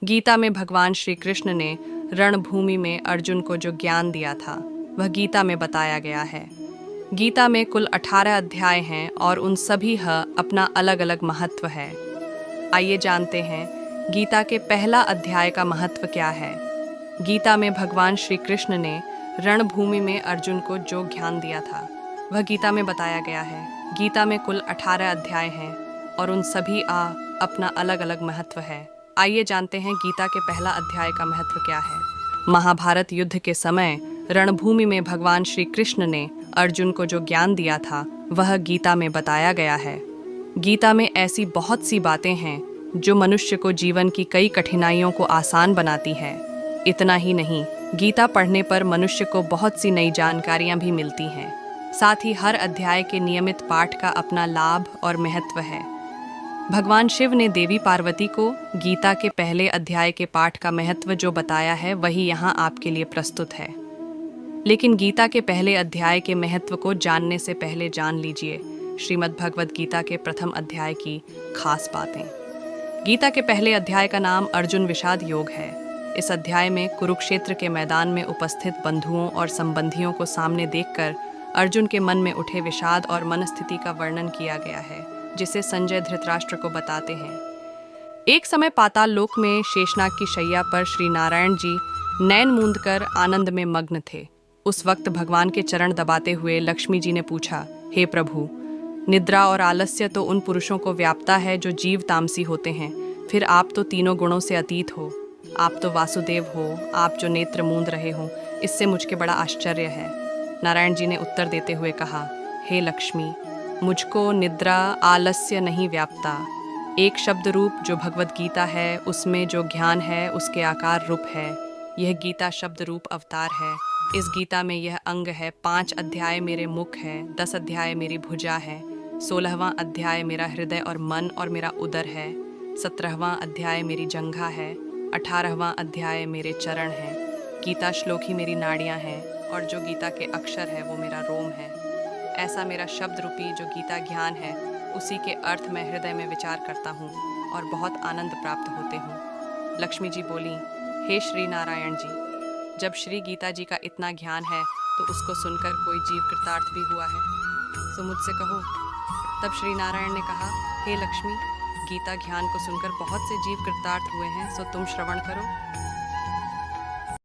गीता में भगवान श्री कृष्ण ने रणभूमि में अर्जुन को जो ज्ञान दिया था वह गीता में बताया गया है। गीता में कुल 18 अध्याय हैं और उन सभी का अपना अलग अलग महत्व है। आइए जानते हैं गीता के पहला अध्याय का महत्व क्या है। गीता में भगवान श्री कृष्ण ने रणभूमि में अर्जुन को जो ज्ञान दिया था वह गीता में बताया गया है। गीता में कुल 18 अध्याय हैं और उन सभी का अपना अलग अलग महत्व है। आइए जानते हैं गीता के पहला अध्याय का महत्व क्या है। महाभारत युद्ध के समय रणभूमि में भगवान श्री कृष्ण ने अर्जुन को जो ज्ञान दिया था वह गीता में बताया गया है। गीता में ऐसी बहुत सी बातें हैं जो मनुष्य को जीवन की कई कठिनाइयों को आसान बनाती हैं। इतना ही नहीं, गीता पढ़ने पर मनुष्य को बहुत सी नई जानकारियां भी मिलती हैं। साथ ही हर अध्याय के नियमित पाठ का अपना लाभ और महत्व है। भगवान शिव ने देवी पार्वती को गीता के पहले अध्याय के पाठ का महत्व जो बताया है वही यहाँ आपके लिए प्रस्तुत है। लेकिन गीता के पहले अध्याय के महत्व को जानने से पहले जान लीजिए श्रीमद् भगवद गीता के प्रथम अध्याय की खास बातें। गीता के पहले अध्याय का नाम अर्जुन विषाद योग है। इस अध्याय में कुरुक्षेत्र के मैदान में उपस्थित बंधुओं और संबंधियों को सामने देखकर अर्जुन के मन में उठे विषाद और मनस्थिति का वर्णन किया गया है, जिसे संजय धृतराष्ट्र को बताते हैं। एक समय पाताल लोक में शेषनाग की शैया पर श्री नारायण जी नैन मूंदकर आनंद में मग्न थे। उस वक्त भगवान के चरण दबाते हुए लक्ष्मी जी ने पूछा, हे प्रभु, निद्रा और आलस्य तो उन पुरुषों को व्यापता है जो जीव तामसी होते हैं, फिर आप तो तीनों गुणों से अतीत हो। आप तो वासुदेव हो, आप जो नेत्र मूंद रहे हो, इससे मुझको बड़ा आश्चर्य है। नारायण जी ने उत्तर देते हुए कहा, हे लक्ष्मी, मुझको निद्रा आलस्य नहीं व्यापता। एक शब्द रूप जो भगवद गीता है उसमें जो ज्ञान है उसके आकार रूप है। यह गीता शब्द रूप अवतार है। इस गीता में यह अंग है। 5 अध्याय मेरे मुख है, 10 अध्याय मेरी भुजा है, 16वां अध्याय मेरा हृदय और मन और मेरा उदर है, 17वां अध्याय मेरी जंघा है, 18वां अध्याय मेरे चरण है। गीता श्लोक ही मेरी नाड़ियाँ हैं और जो गीता के अक्षर है वो मेरा रोम है। ऐसा मेरा शब्द रूपी जो गीता ज्ञान है उसी के अर्थ मैं हृदय में विचार करता हूँ और बहुत आनंद प्राप्त होते हूँ। लक्ष्मी जी बोली, हे श्री नारायण जी, जब श्री गीता जी का इतना ज्ञान है तो उसको सुनकर कोई जीव कृतार्थ भी हुआ है, तो मुझसे कहो। तब श्री नारायण ने कहा, हे लक्ष्मी, गीता ज्ञान को सुनकर बहुत से जीव कृतार्थ हुए हैं, सो तुम श्रवण करो।